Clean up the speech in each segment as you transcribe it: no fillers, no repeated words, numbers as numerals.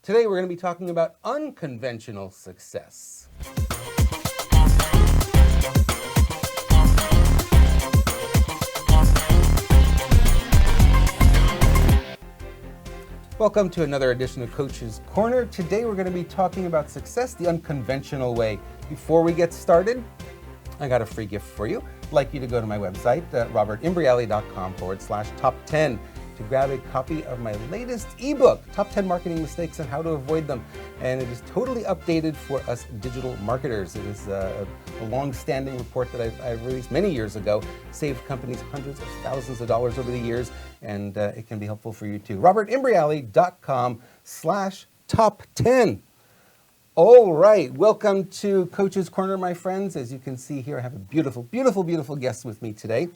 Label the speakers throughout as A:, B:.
A: Today we're going to be talking about unconventional success. Welcome to another edition of Coach's Corner. Today we're going to be talking about success the unconventional way. Before we get started, I got a free gift for you. I'd like you to go to my website, robertimbriale.com/top10 to grab a copy of my latest ebook, Top 10 Marketing Mistakes and How to Avoid Them. And it is totally updated for us digital marketers. It is a long-standing report that I've released many years ago, saved companies hundreds of thousands of dollars over the years, and it can be helpful for you too. robertimbriale.com/top10. All right, welcome to Coach's Corner, my friends. As you can see here, I have a beautiful, beautiful, beautiful guest with me today,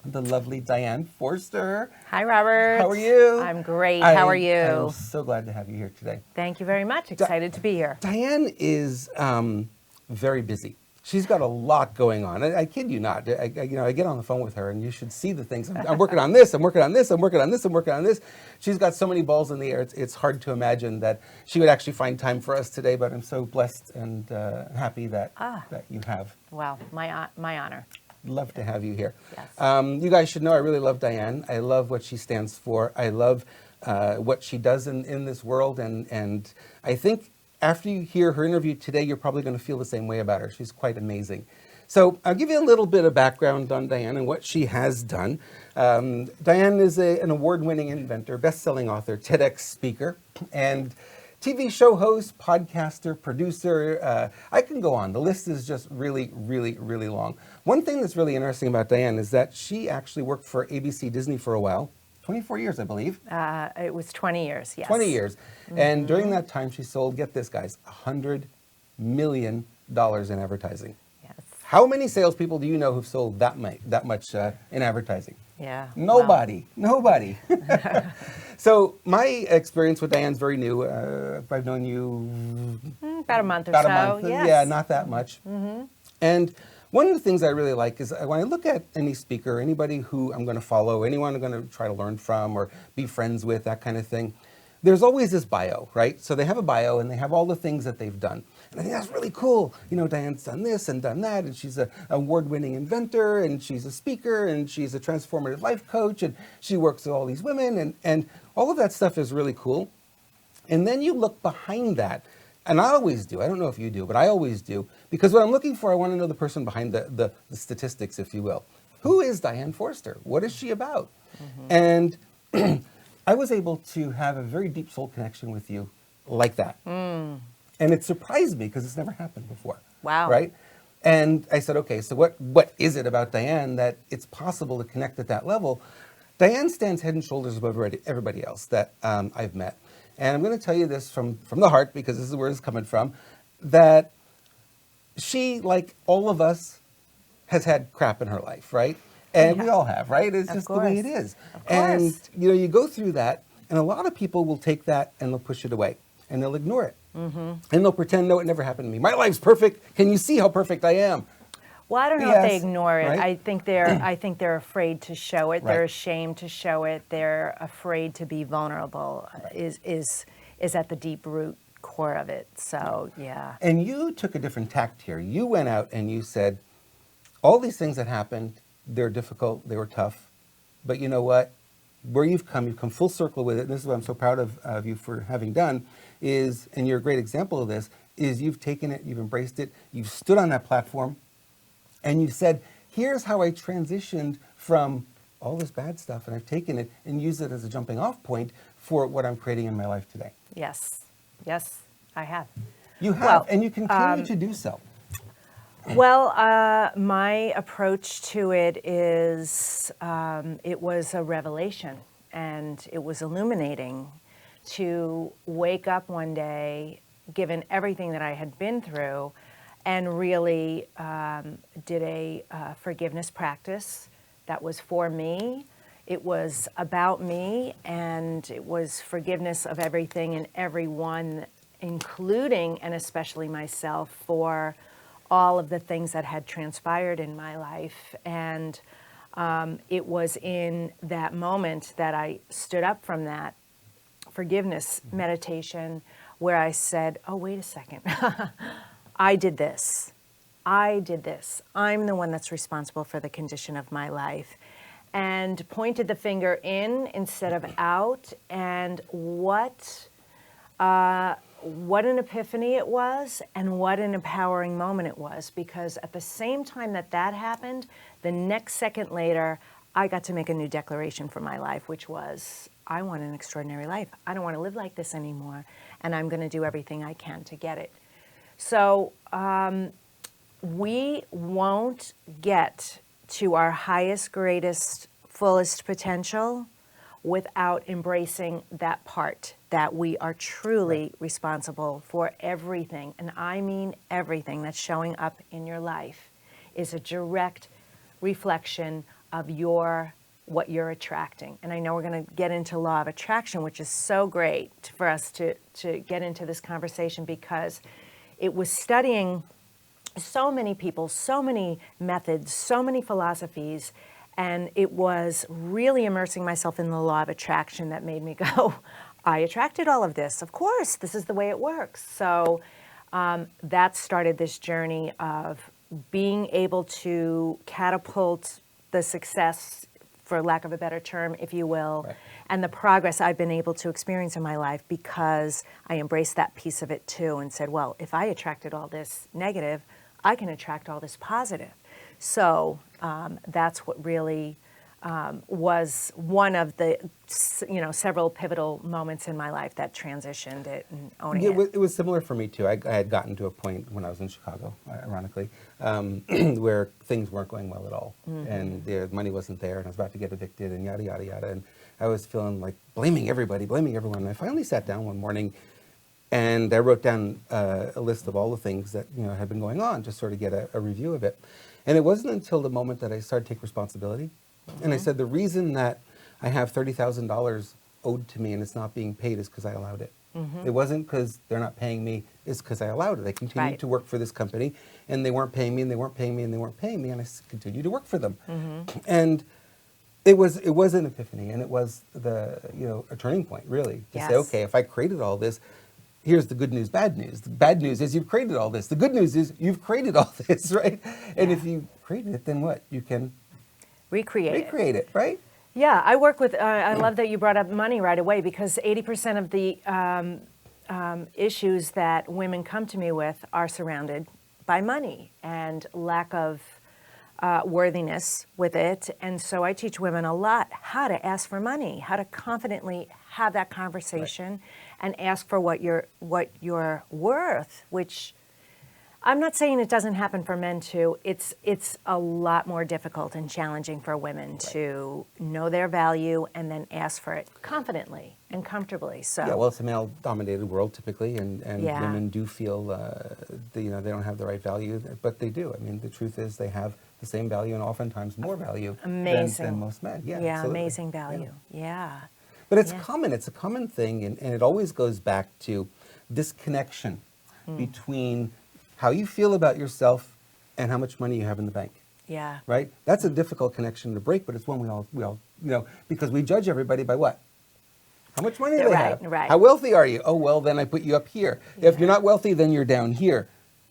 A: the lovely Diane Forster.
B: Hi, Robert.
A: How are you?
B: I'm great. How are you?
A: I'm so glad to have you here today.
B: Thank you very much. Excited to be here.
A: Diane is very busy. She's got a lot going on. I kid you not. I get on the phone with her, and you should see the things. I'm working on this. I'm working on this. I'm working on this. I'm working on this. She's got so many balls in the air. It's hard to imagine that she would actually find time for us today. But I'm so blessed and happy that you have.
B: Wow, my honor.
A: Love to have you here.
B: Yes.
A: You guys should know I really love Diane. I love what she stands for. I love what she does in this world. And I think after you hear her interview today, you're probably going to feel the same way about her. She's quite amazing. So I'll give you a little bit of background on Diane and what she has done. Diane is an award-winning inventor, best-selling author, TEDx speaker, and TV show host, podcaster, producer. I can go on. The list is just really, really, really long. One thing that's really interesting about Diane is that she actually worked for ABC Disney for a while. 24 years, I believe.
B: It was 20 years, yes.
A: 20 years. Mm-hmm. And during that time, she sold, get this, guys, $100 million in advertising.
B: Yes.
A: How many salespeople do you know who've sold that much in advertising?
B: Yeah.
A: Nobody. Wow. Nobody. So my experience with Diane's very new. I've known you
B: about a month or
A: about
B: so.
A: A month.
B: Yes.
A: Yeah, not that much.
B: Mm-hmm.
A: And one of the things I really like is when I look at any speaker, anybody who I'm going to follow, anyone I'm going to try to learn from or be friends with, that kind of thing, there's always this bio, right? So they have a bio and they have all the things that they've done. And I think that's really cool. You know, Diane's done this and done that, and she's an award-winning inventor, and she's a speaker, and she's a transformative life coach, and she works with all these women, and all of that stuff is really cool. And then you look behind that, and I always do. I don't know if you do, but I always do. Because what I'm looking for, I want to know the person behind the statistics, if you will. Who is Diane Forster? What is she about? Mm-hmm. And I was able to have a very deep soul connection with you like that. Mm. And it surprised me because it's never happened before.
B: Wow.
A: Right? And I said, okay, so what is it about Diane that it's possible to connect at that level? Diane stands head and shoulders above everybody else that I've met. And I'm going to tell you this from the heart, because this is where it's coming from, that she, like all of us, has had crap in her life, right? And we all have, right? It's just the way it is. And, you go through that, and a lot of people will take that and they'll push it away, and they'll ignore it. Mm-hmm. And they'll pretend, no, it never happened to me. My life's perfect. Can you see how perfect I am?
B: Well, I don't know if they ignore it.
A: Right?
B: I think they're afraid to show it. Right. They're ashamed to show it. They're afraid to be vulnerable. Right. Is at the deep root core of it. So yeah.
A: And you took a different tact here. You went out and you said, all these things that happened, they're difficult, they were tough, but you know what? Where you've come full circle with it. And this is what I'm so proud of you for having done. And you're a great example of this. Is you've taken it, you've embraced it, you've stood on that platform. And you said, here's how I transitioned from all this bad stuff, and I've taken it and used it as a jumping off point for what I'm creating in my life today.
B: Yes, I have.
A: You have, and you continue to do so.
B: Well, my approach to it is, it was a revelation, and it was illuminating to wake up one day, given everything that I had been through, and really did a forgiveness practice that was for me. It was about me, and it was forgiveness of everything and everyone, including and especially myself, for all of the things that had transpired in my life. And it was in that moment that I stood up from that forgiveness meditation where I said, oh, wait a second. I did this. I'm the one that's responsible for the condition of my life. And pointed the finger in instead of out. And what an epiphany it was, and what an empowering moment it was. Because at the same time that happened, the next second later, I got to make a new declaration for my life, which was, I want an extraordinary life. I don't want to live like this anymore, and I'm going to do everything I can to get it. So we won't get to our highest, greatest, fullest potential without embracing that part that we are truly responsible for everything, and I mean everything that's showing up in your life is a direct reflection of what you're attracting. And I know we're going to get into law of attraction, which is so great for us to get into this conversation, because it was studying so many people, so many methods, so many philosophies, and it was really immersing myself in the law of attraction that made me go, I attracted all of this. Of course, this is the way it works. So that started this journey of being able to catapult the success, for lack of a better term, if you will,
A: right,
B: and the progress I've been able to experience in my life, because I embraced that piece of it too and said, well, if I attracted all this negative, I can attract all this positive. So that's what really was one of the several pivotal moments in my life that transitioned it and owning it.
A: It was similar for me too. I had gotten to a point when I was in Chicago, ironically, where things weren't going well at all, and the money wasn't there, and I was about to get evicted, and yada yada yada, and I was feeling like blaming everybody, blaming everyone. And I finally sat down one morning, and I wrote down a list of all the things that had been going on, just sort of get a review of it. And it wasn't until the moment that I started to take responsibility, and I said, the reason that I have $30,000 owed to me and it's not being paid is because I allowed it. It wasn't because they're not paying me, it's because I allowed it. I continued to work for this company, and they weren't paying me, and they weren't paying me, and they weren't paying me, and I continued to work for them. And it was an epiphany, and it was a turning point, really, to say, okay, if I created all this, here's the good news, bad news. The bad news is you've created all this. The good news is you've created all this, right? And if you created it, then what? You can recreate it, right?
B: Yeah, I work with, I love that you brought up money right away, because 80% of the issues that women come to me with are surrounded by money and lack of worthiness with it. And so I teach women a lot how to ask for money, how to confidently have that conversation and ask for what you're worth, which I'm not saying it doesn't happen for men too. It's a lot more difficult and challenging for women to know their value and then ask for it confidently and comfortably. So
A: well, it's a male-dominated world typically, and women do feel they don't have the right value, but they do. I mean, the truth is they have the same value and oftentimes more value than most men. Yeah, absolutely.
B: Amazing value. Yeah.
A: But it's common. It's a common thing, and it always goes back to this connection between how you feel about yourself and how much money you have in the bank.
B: Yeah.
A: Right? That's a difficult connection to break, but it's one we all because we judge everybody by what? How much money do they have?
B: Right.
A: How wealthy are you? Oh, well, then I put you up here. If you're not wealthy, then you're down here.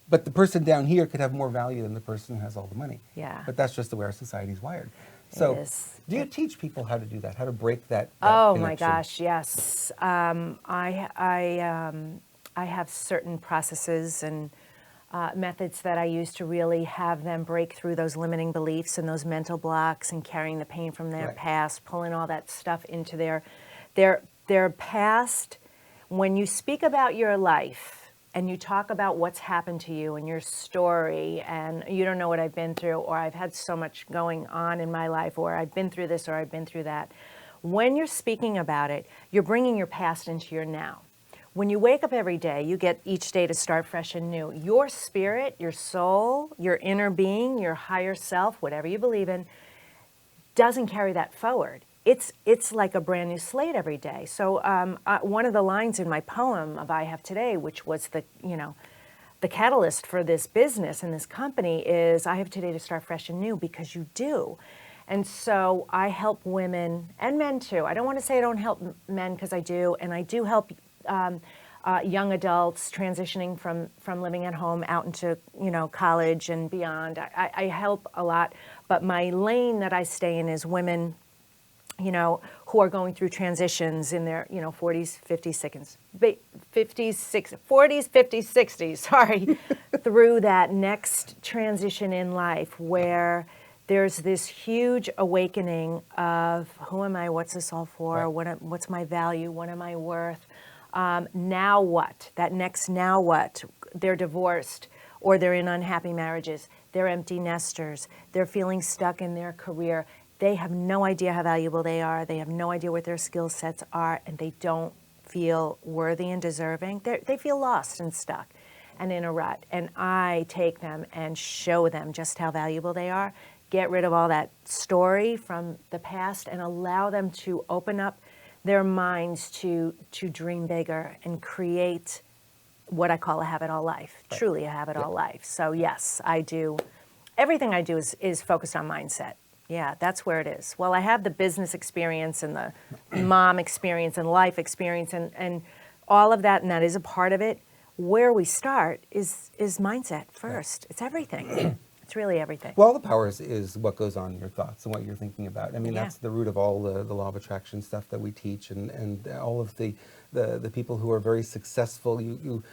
A: But the person down here could have more value than the person who has all the money.
B: Yeah.
A: But that's just the way our society's wired. So do you teach people how to do that, how to break that
B: Oh
A: connection?
B: my gosh, yes. I have certain processes and methods that I use to really have them break through those limiting beliefs and those mental blocks and carrying the pain from their past, pulling all that stuff into their past. When you speak about your life and you talk about what's happened to you and your story, and you don't know what I've been through, or I've had so much going on in my life, or I've been through this, or I've been through that. When you're speaking about it, you're bringing your past into your now. When you wake up every day, you get each day to start fresh and new. Your spirit, your soul, your inner being, your higher self, whatever you believe in, doesn't carry that forward. It's like a brand new slate every day. So one of the lines in my poem of I Have Today, which was the catalyst for this business and this company, is I have today to start fresh and new, because you do. And so I help women and men too. I don't want to say I don't help men, because I do, and I do help young adults transitioning from living at home out into college and beyond. I help a lot, but my lane that I stay in is women, who are going through transitions in their 40s, 50s, 60s, sorry, through that next transition in life where there's this huge awakening of who am I, what's this all for,
A: Right.
B: what's my value, what am I worth, now what, that next now what, they're divorced or they're in unhappy marriages, they're empty nesters, they're feeling stuck in their career, they have no idea how valuable they are, they have no idea what their skill sets are, and they don't feel worthy and deserving. They feel lost and stuck and in a rut, and I take them and show them just how valuable they are, get rid of all that story from the past, and allow them to open up their minds to dream bigger and create what I call a have-it-all life,
A: Right.
B: truly a have-it-all
A: Yep.
B: life. So yes, I do. Everything I do is focused on mindset. Yeah, that's where it is. Well, I have the business experience and the mom experience and life experience and all of that, and that is a part of it. Where we start is mindset first. It's everything. It's really everything.
A: Well, the power is what goes on in your thoughts and what you're thinking about. I mean,
B: Yeah.
A: that's the root of all the law of attraction stuff that we teach, and all of the people who are very successful.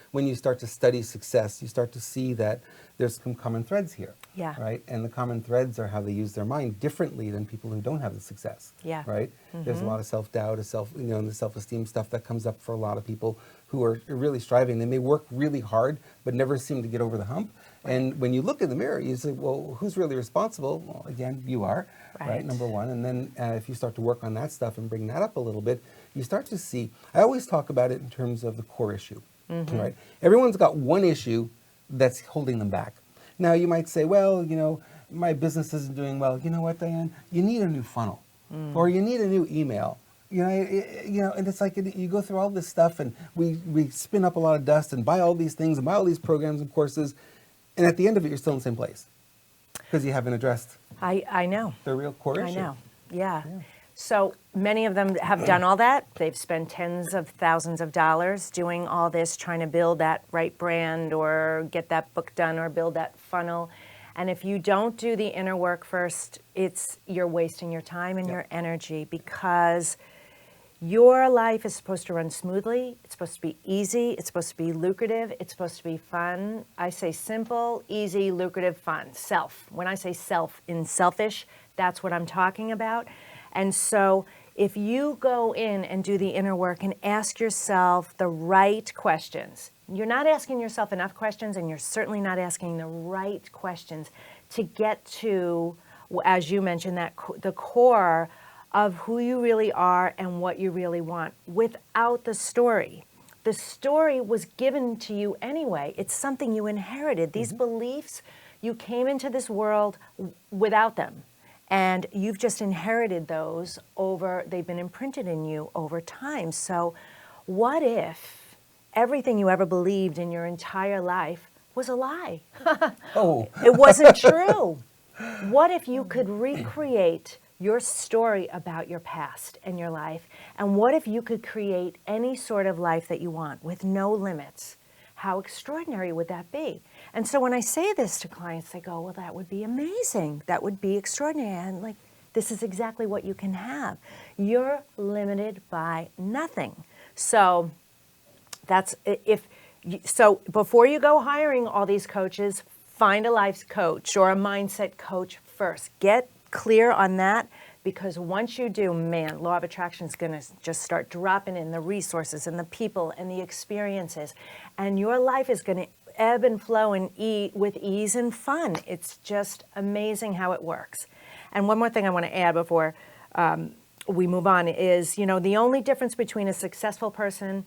A: When you start to study success, you start to see that there's some common threads here.
B: Yeah.
A: Right. And the common threads are how they use their mind differently than people who don't have the success.
B: Yeah.
A: Right. There's a lot of self-doubt, and the self-esteem stuff that comes up for a lot of people who are really striving. They may work really hard, but never seem to get over the hump. And when you look in the mirror, you say, well, who's really responsible? Well, again, you are, right? Number one. And then if you start to work on that stuff and bring that up a little bit, you start to see, I always talk about it in terms of the core issue, right? Everyone's got one issue that's holding them back. Now, you might say, well, my business isn't doing well. You know what, Diane? You need a new funnel or you need a new email. And it's like you go through all this stuff and we spin up a lot of dust and buy all these things and buy all these programs and courses. And at the end of it, you're still in the same place because you haven't addressed
B: I know.
A: the real core issue.
B: I know. Yeah. So many of them have done all that. They've spent tens of thousands of dollars doing all this, trying to build that right brand or get that book done or build that funnel. And if you don't do the inner work first, you're wasting your time and your energy, because your life is supposed to run smoothly. It's supposed to be easy. It's supposed to be lucrative. It's supposed to be fun. I say simple, easy, lucrative, fun. Self. When I say self in selfish, that's what I'm talking about. And so if you go in and do the inner work and ask yourself the right questions, you're not asking yourself enough questions, and you're certainly not asking the right questions to get to, as you mentioned, the core of who you really are and what you really want without the story. The story was given to you anyway. It's something you inherited. These beliefs, you came into this world without them. And you've just inherited those they've been imprinted in you over time. So what if everything you ever believed in your entire life was a lie?
A: Oh,
B: It wasn't true. What if you could recreate your story about your past and your life? And what if you could create any sort of life that you want with no limits? How extraordinary would that be? And so when I say this to clients, they go, well, that would be amazing. That would be extraordinary. And this is exactly what you can have. You're limited by nothing. So so before you go hiring all these coaches, find a life coach or a mindset coach first. Get clear on that, because once you do, man, law of attraction is going to just start dropping in the resources and the people and the experiences, and your life is going to ebb and flow and with ease and fun. It's just amazing how it works. And one more thing I want to add before we move on is, the only difference between a successful person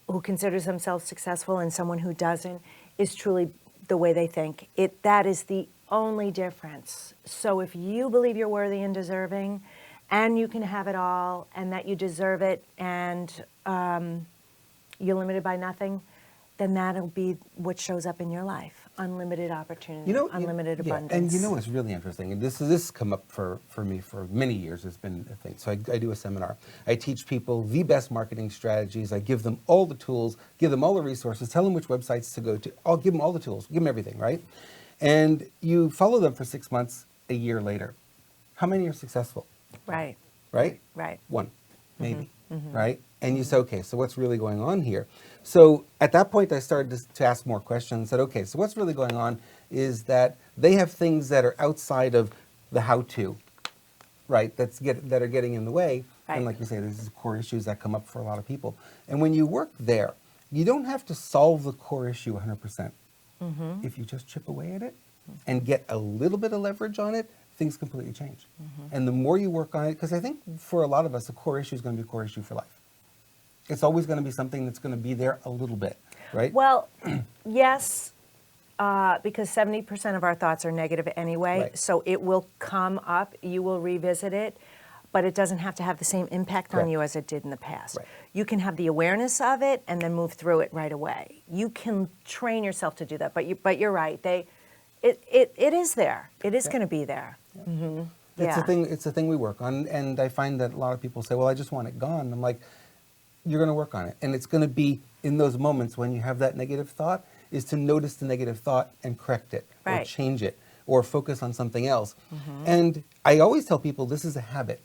B: who considers themselves successful and someone who doesn't is truly the way they think. That is the only difference. So if you believe you're worthy and deserving, and you can have it all, and that you deserve it, and you're limited by nothing, then that'll be what shows up in your life. Unlimited opportunity, unlimited
A: yeah,
B: abundance.
A: and you know what's really interesting, and this has come up for me for many years, it's been a thing. So I do a seminar. I teach people the best marketing strategies. I give them all the tools, give them all the resources, tell them which websites to go to. I'll give them all the tools, give them everything, right? And you follow them for 6 months, a year later. How many are successful?
B: Right.
A: Right?
B: Right.
A: One, maybe, right? And you say, okay, so what's really going on here? So at that point, I started to ask more questions. Said, okay, so what's really going on is that they have things that are outside of the how-to, right? That are getting in the way.
B: Right.
A: And like you say, there's core issues that come up for a lot of people. And when you work there, you don't have to solve the core issue 100%. If you just chip away at it and get a little bit of leverage on it, things completely change. And the more you work on it, because I think for a lot of us, a core issue is going to be a core issue for life. It's always going to be something that's going to be there a little bit, right?
B: Well, yes, because 70% of our thoughts are negative anyway,
A: Right.
B: so it will come up, you will revisit it, but it doesn't have to have the same impact on
A: Correct.
B: you as it did in the past.
A: Right.
B: You can have the awareness of it and then move through it right away. You can train yourself to do that, but you're right. It is there. It is going to be there.
A: It's a thing. It's a thing we work on, and I find that a lot of people say, "Well, I just want it gone." I'm like, "You're going to work on it, and it's going to be in those moments when you have that negative thought, is to notice the negative thought and correct it, or
B: Right.
A: change it, or focus on something else." And I always tell people this is a habit,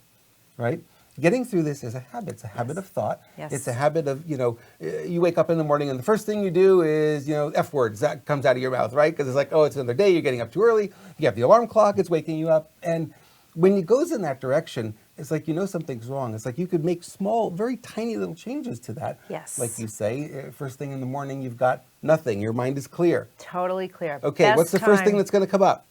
A: right? Getting through this is a habit. It's a habit of thought.
B: Yes.
A: It's a habit of, you wake up in the morning and the first thing you do is, F words, that comes out of your mouth, right? Because it's like, oh, it's another day, you're getting up too early. You have the alarm clock, it's waking you up. And when it goes in that direction, it's like, something's wrong. It's like you could make small, very tiny little changes to that.
B: Yes.
A: Like you say, first thing in the morning, you've got nothing. Your mind is clear.
B: Totally clear.
A: Okay,
B: Best
A: what's the first thing
B: time-
A: that's going to come up?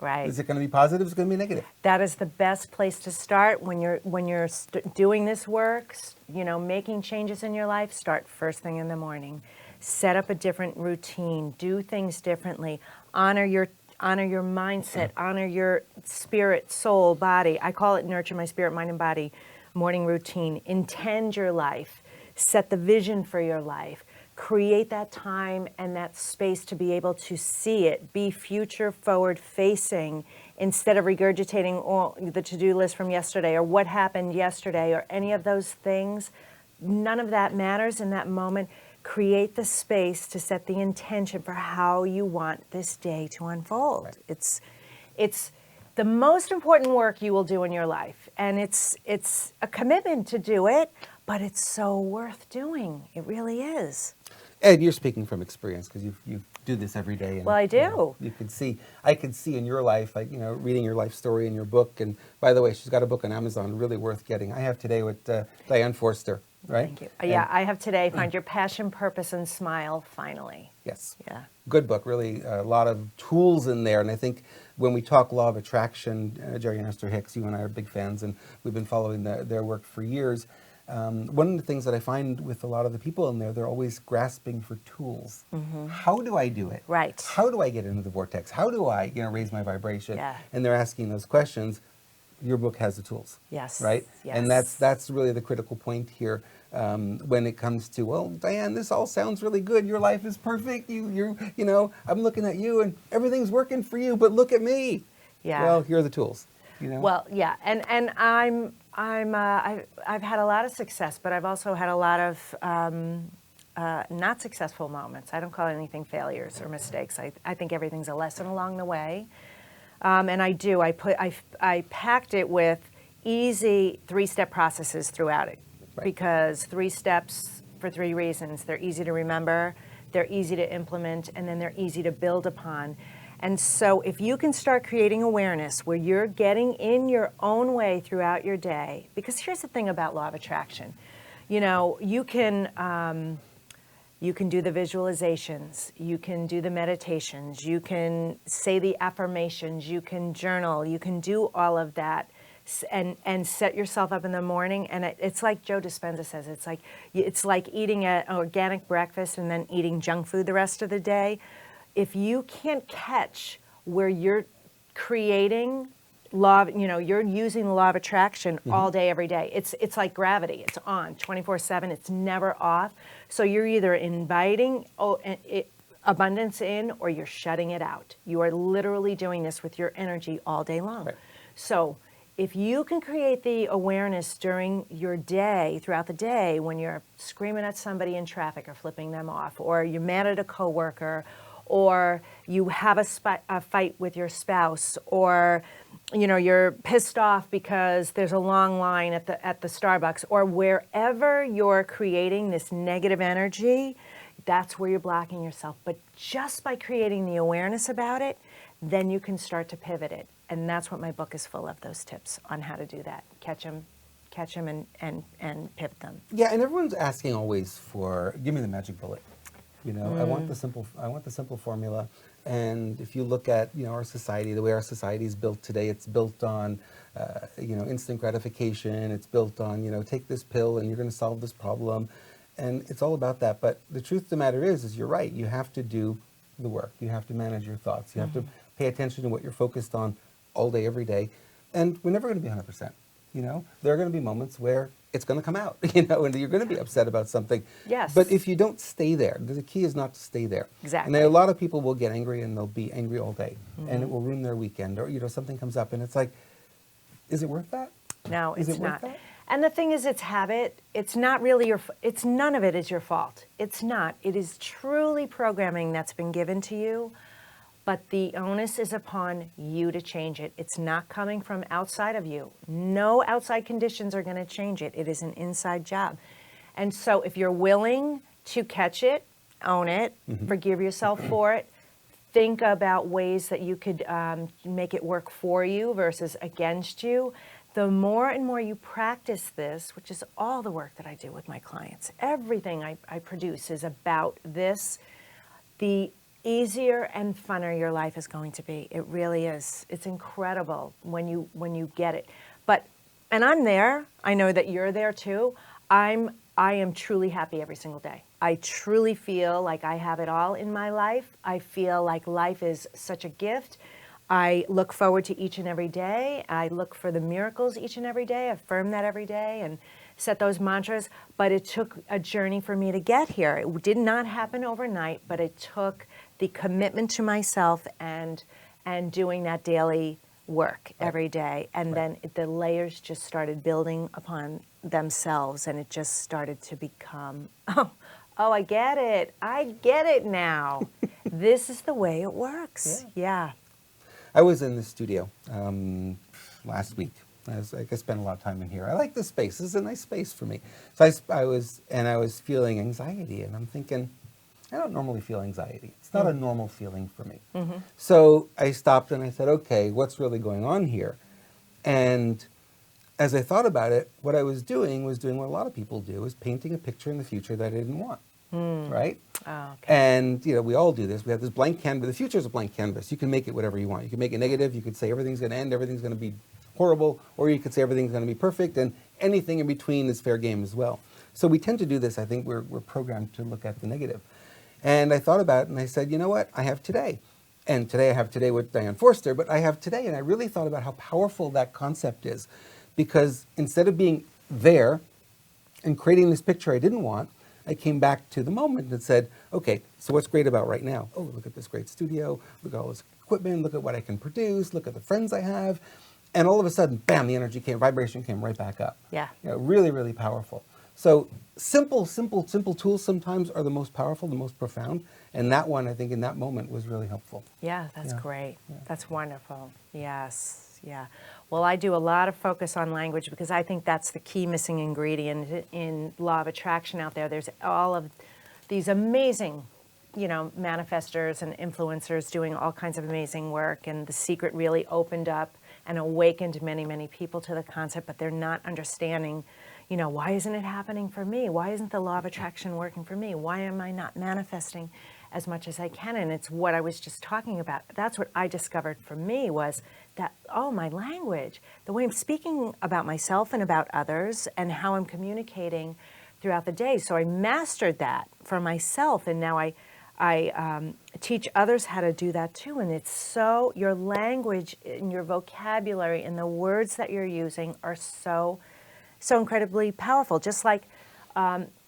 B: Right.
A: Is it going to be positive? Is it going to be negative?
B: That is the best place to start when you're doing this work, making changes in your life. Start first thing in the morning. Set up a different routine. Do things differently. Honor your mindset. Honor your spirit, soul, body. I call it nurture my spirit, mind, and body morning routine. Intend your life. Set the vision for your life. Create that time and that space to be able to see it, be future forward facing instead of regurgitating the to-do list from yesterday or what happened yesterday or any of those things. None of that matters in that moment. Create the space to set the intention for how you want this day to unfold.
A: Right.
B: It's the most important work you will do in your life, and it's a commitment to do it, but it's so worth doing. It really is.
A: Ed, you're speaking from experience because you do this every day. And,
B: Well, I do.
A: I could see in your life, reading your life story in your book. And by the way, she's got a book on Amazon, really worth getting. I have today with Diane Forster, right?
B: Thank you. Yeah, I have today, Find Your Passion, Purpose, and Smile, finally.
A: Yes.
B: Yeah.
A: Good book, really a lot of tools in there. And I think when we talk law of attraction, Jerry and Esther Hicks, you and I are big fans, and we've been following their work for years. One of the things that I find with a lot of the people in there, they're always grasping for tools. How do I do it?
B: Right.
A: How do I get into the vortex? How do I, raise my vibration?
B: Yeah.
A: And they're asking those questions. Your book has the tools.
B: Yes.
A: Right?
B: Yes.
A: And that's really the critical point here when it comes to, well, Diane, this all sounds really good. Your life is perfect. I'm looking at you and everything's working for you, but look at me.
B: Yeah.
A: Well, here are the tools.
B: Well, yeah, and I've had a lot of success, but I've also had a lot of not successful moments. I don't call anything failures or mistakes. I think everything's a lesson along the way, and I packed it with easy 3-step processes throughout it,
A: Right.
B: because 3 steps for 3 reasons. They're easy to remember, they're easy to implement, and then they're easy to build upon. And so if you can start creating awareness where you're getting in your own way throughout your day, because here's the thing about law of attraction, you can do the visualizations, you can do the meditations, you can say the affirmations, you can journal, you can do all of that and set yourself up in the morning. And it's like Joe Dispenza says, it's like eating an organic breakfast and then eating junk food the rest of the day. If you can't catch where you're creating you're using the law of attraction all day, every day. It's like gravity. It's on 24/7. It's never off. So you're either inviting abundance in, or you're shutting it out. You are literally doing this with your energy all day long.
A: Right.
B: So if you can create the awareness during your day, throughout the day, when you're screaming at somebody in traffic or flipping them off, or you're mad at a coworker, or you have a fight with your spouse, or you're pissed off because there's a long line at the Starbucks, or wherever you're creating this negative energy, that's where you're blocking yourself. But just by creating the awareness about it, then you can start to pivot it. And that's what my book is full of, those tips on how to do that. Catch them and pivot them.
A: Yeah, and everyone's asking always for, give me the magic bullet. I want the simple formula. And if you look at, our society, the way our society is built today, it's built on, instant gratification. It's built on, take this pill and you're going to solve this problem. And it's all about that. But the truth of the matter is you're right. You have to do the work. You have to manage your thoughts. You have to pay attention to what you're focused on all day, every day. And we're never going to be 100%. There are going to be moments where it's going to come out, and you're going to be upset about something.
B: Yes.
A: But if you don't stay there, the key is not to stay there.
B: Exactly.
A: And a lot of people will get angry and they'll be angry all day, and it will ruin their weekend, or something comes up and it's like, is it worth that?
B: No,
A: Is
B: it's
A: it worth
B: not.
A: that?
B: And the thing is, it's habit. It's not really none of it is your fault. It's not. It is truly programming that's been given to you, but the onus is upon you to change it. It's not coming from outside of you. No outside conditions are going to change it. It is an inside job. And so if you're willing to catch it, own it, forgive yourself for it, think about ways that you could make it work for you versus against you, the more and more you practice this, which is all the work that I do with my clients, everything I produce is about this, the easier and funner your life is going to be. It really is. It's incredible when you get it. And I'm there. I know that you're there too. I am truly happy every single day. I truly feel like I have it all in my life. I feel like life is such a gift. I look forward to each and every day. I look for the miracles each and every day, affirm that every day, and set those mantras. But it took a journey for me to get here. It did not happen overnight, but it took the commitment to myself and doing that daily work every day. And then the layers just started building upon themselves, and it just started to become, oh, I get it. I get it now. This is the way it works. Yeah.
A: I was in the studio last week. I spent a lot of time in here. I like this space. This is a nice space for me. So I was feeling anxiety, and I'm thinking, I don't normally feel anxiety. It's not a normal feeling for me. So I stopped and I said, okay, what's really going on here? And as I thought about it, what I was doing what a lot of people do, is painting a picture in the future that I didn't want. Right?
B: Oh, okay.
A: And, we all do this. We have this blank canvas. The future is a blank canvas. You can make it whatever you want. You can make it negative. You could say everything's going to end, everything's going to be horrible, or you could say everything's going to be perfect, and anything in between is fair game as well. So we tend to do this. I think we're programmed to look at the negative. And I thought about it, and I said, you know what? I have today. And today I have today with Diane Forster, but I have today. And I really thought about how powerful that concept is. Because instead of being there and creating this picture I didn't want, I came back to the moment and said, okay, so what's great about right now? Oh, look at this great studio. Look at all this equipment. Look at what I can produce. Look at the friends I have. And all of a sudden, bam, the energy vibration came right back up.
B: Yeah.
A: Really, really powerful. So simple tools sometimes are the most powerful, the most profound. And that one, I think, in that moment was really helpful.
B: Yeah, that's
A: Yeah.
B: great.
A: Yeah.
B: That's wonderful. Yes, yeah. Well, I do a lot of focus on language because I think that's the key missing ingredient in law of attraction out there. There's all of these amazing, manifestors and influencers doing all kinds of amazing work, and The Secret really opened up and awakened many, many people to the concept, but they're not understanding, why isn't it happening for me? Why isn't the law of attraction working for me? Why am I not manifesting as much as I can? And it's what I was just talking about. That's what I discovered for me was that, my language, the way I'm speaking about myself and about others and how I'm communicating throughout the day. So I mastered that for myself, and now I teach others how to do that too. And it's so, your language and your vocabulary and the words that you're using are so incredibly powerful. Just like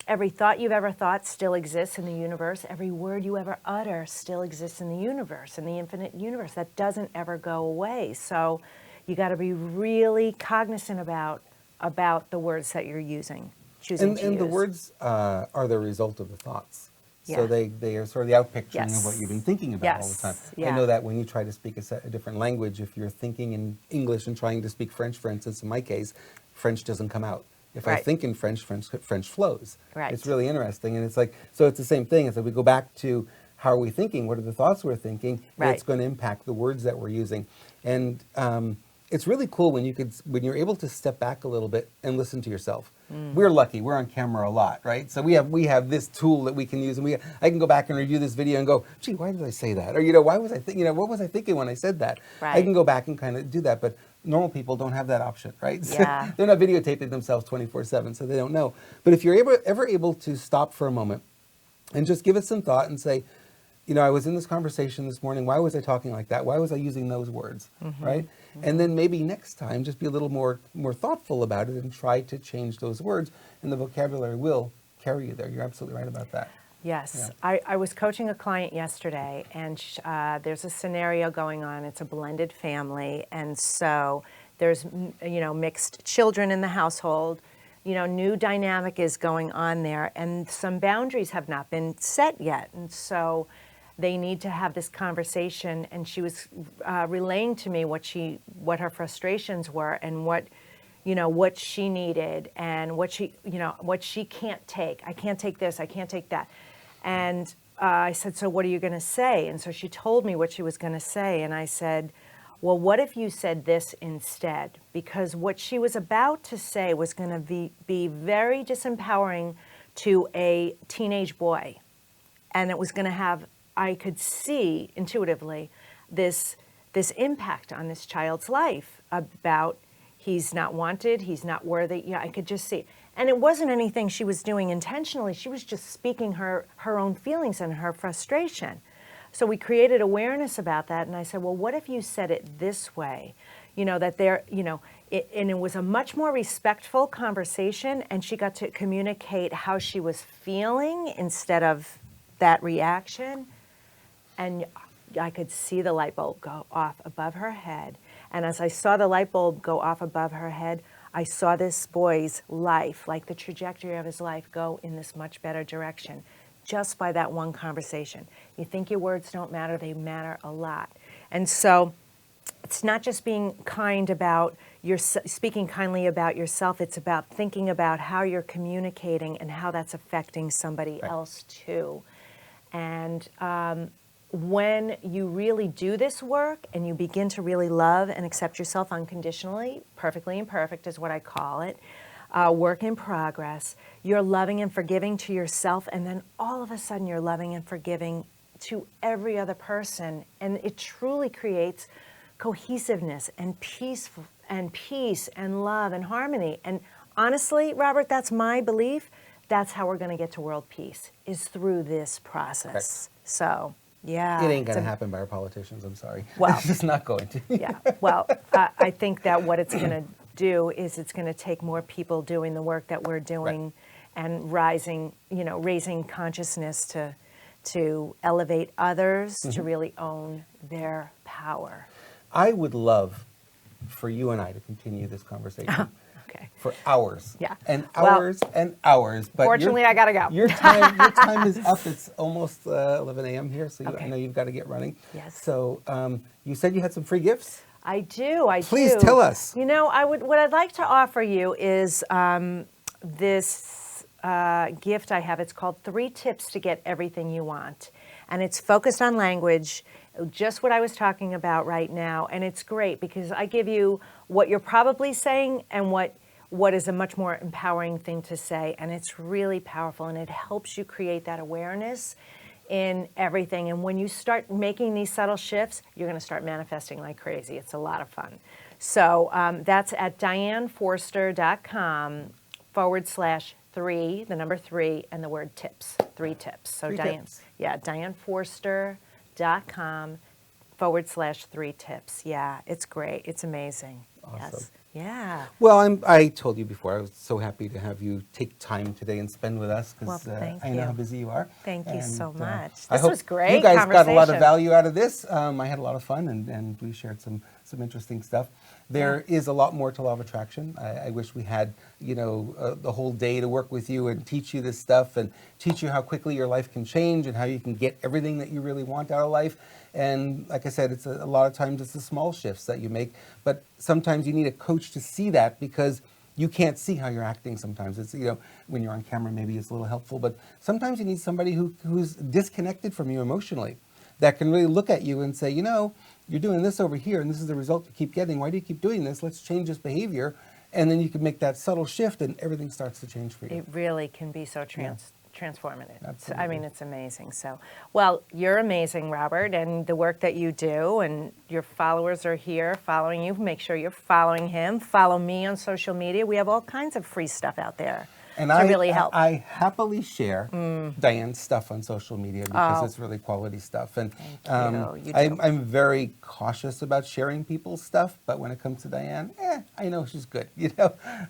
B: every thought you've ever thought still exists in the universe. Every word you ever utter still exists in the universe, in the infinite universe. That doesn't ever go away. So you got to be really cognizant about the words that you're using, choosing to use.
A: And the words are the result of the thoughts. So
B: Yeah.
A: they are sort of the outpicturing of what you've been thinking about all the time.
B: Yes.
A: I
B: Yeah.
A: know that when you try to speak a different language, if you're thinking in English and trying to speak French, for instance, in my case, French doesn't come out. If I
B: Right.
A: think in French flows.
B: Right.
A: It's really interesting. And it's like, so it's the same thing. It's like we go back to how are we thinking? What are the thoughts we're thinking? And
B: Right.
A: it's going to impact the words that we're using. And it's really cool when you're able to step back a little bit and listen to yourself. We're lucky. We're on camera a lot, right? So we have this tool that we can use, and I can go back and review this video and go, gee, why did I say that? Or why was I what was I thinking when I said that? I
B: Right.
A: can go back and kind of do that, but normal people don't have that option, right? So
B: Yeah.
A: they're not videotaping themselves 24/7, so they don't know. But if you're ever able to stop for a moment and just give it some thought and say, I was in this conversation this morning. Why was I talking like that? Why was I using those words? Right? Mm-hmm. And then maybe next time, just be a little more thoughtful about it and try to change those words, and the vocabulary will carry you there. You're absolutely right about that.
B: Yes.
A: Yeah.
B: I was coaching a client yesterday, and there's a scenario going on. It's a blended family, and so there's mixed children in the household. New dynamic is going on there, and some boundaries have not been set yet, and so they need to have this conversation. And she was relaying to me what her frustrations were, and what she needed, and what she can't take. I can't take this. I can't take that. And I said, so what are you going to say? And so she told me what she was going to say, and I said, well, what if you said this instead? Because what she was about to say was going to be very disempowering to a teenage boy. And it was going to have, I could see intuitively, this impact on this child's life about he's not wanted, he's not worthy. I could just see. And it wasn't anything she was doing intentionally. She was just speaking her own feelings and her frustration. So we created awareness about that, and I said, well, what if you said it this way? That there, and it was a much more respectful conversation, and she got to communicate how she was feeling instead of that reaction. And I could see the light bulb go off above her head. And as I saw the light bulb go off above her head, I saw this boy's life, like the trajectory of his life, go in this much better direction. Just by that one conversation. You think your words don't matter, they matter a lot. And so it's not just being kind about speaking kindly about yourself, it's about thinking about how you're communicating and how that's affecting somebody else too. And when you really do this work and you begin to really love and accept yourself unconditionally, perfectly imperfect is what I call it, work in progress, you're loving and forgiving to yourself, and then all of a sudden you're loving and forgiving to every other person, and it truly creates cohesiveness and peace and love and harmony. And honestly, Robert, that's my belief. That's how we're going to get to world peace, is through this process.
A: Correct.
B: So, yeah.
A: It ain't going to happen by our politicians, I'm sorry.
B: Well,
A: it's just not going to.
B: Yeah. Well, I think that what it's going to do is it's going to take more people doing the work that we're doing, and raising consciousness to elevate others, to really own their power.
A: I would love for you and I to continue this conversation.
B: Okay.
A: For hours.
B: Yeah.
A: And hours and hours. But
B: fortunately, I got to go.
A: Your time is up. It's almost 11 a.m. here, so I know you've got to get running.
B: Yes.
A: So you said you had some free gifts?
B: I do.
A: Please tell us.
B: What I'd like to offer you is this gift I have. It's called 3 Tips to Get Everything You Want. And it's focused on language, just what I was talking about right now. And it's great because I give you what you're probably saying and what is a much more empowering thing to say. And it's really powerful, and it helps you create that awareness in everything. And when you start making these subtle shifts, you're going to start manifesting like crazy. It's a lot of fun. So that's at DianeForster.com /3 3, the number 3, and the word tips, 3 tips. So
A: 3
B: Diane,
A: tips.
B: yeah, DianeForster.com/3 tips. Yeah, it's great. It's amazing.
A: Awesome.
B: Yes. Yeah.
A: Well, I told you before, I was so happy to have you take time today and spend with us
B: Well,
A: because
B: thank
A: I know how
B: you.
A: busy you are.
B: Thank you so much.
A: I
B: This
A: hope
B: was great
A: you guys got a lot of
B: conversation.
A: value out of this. I had a lot of fun and we shared some interesting stuff. There is a lot more to law of attraction. I wish we had, the whole day to work with you and teach you this stuff and teach you how quickly your life can change and how you can get everything that you really want out of life. And like I said, it's a lot of times it's the small shifts that you make, but sometimes you need a coach to see that because you can't see how you're acting sometimes. It's, when you're on camera, maybe it's a little helpful, but sometimes you need somebody who's disconnected from you emotionally that can really look at you and say, you're doing this over here and this is the result you keep getting. Why do you keep doing this? Let's change this behavior. And then you can make that subtle shift and everything starts to change for you.
B: It really can be so transformative.
A: Absolutely.
B: I mean, it's amazing. So, well, you're amazing, Robert, and the work that you do, and your followers are here following you. Make sure you're following him. Follow me on social media. We have all kinds of free stuff out there
A: And
B: to really help.
A: I happily share Diane's stuff on social media because it's really quality stuff. And
B: you. You do.
A: I'm very cautious about sharing people's stuff, but when it comes to Diane, I know she's good.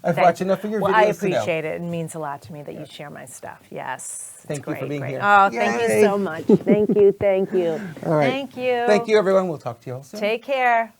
A: I've watched enough of your
B: well,
A: videos
B: I
A: to know.
B: appreciate it. It means a lot to me that you share my stuff. Yes. It's
A: Thank you for
B: great,
A: being
B: great.
A: here.
B: Oh, thank
A: Yay.
B: you so much. Thank you. Thank you.
A: All right.
B: Thank you.
A: Thank you, everyone. We'll talk to you all soon.
B: Take care.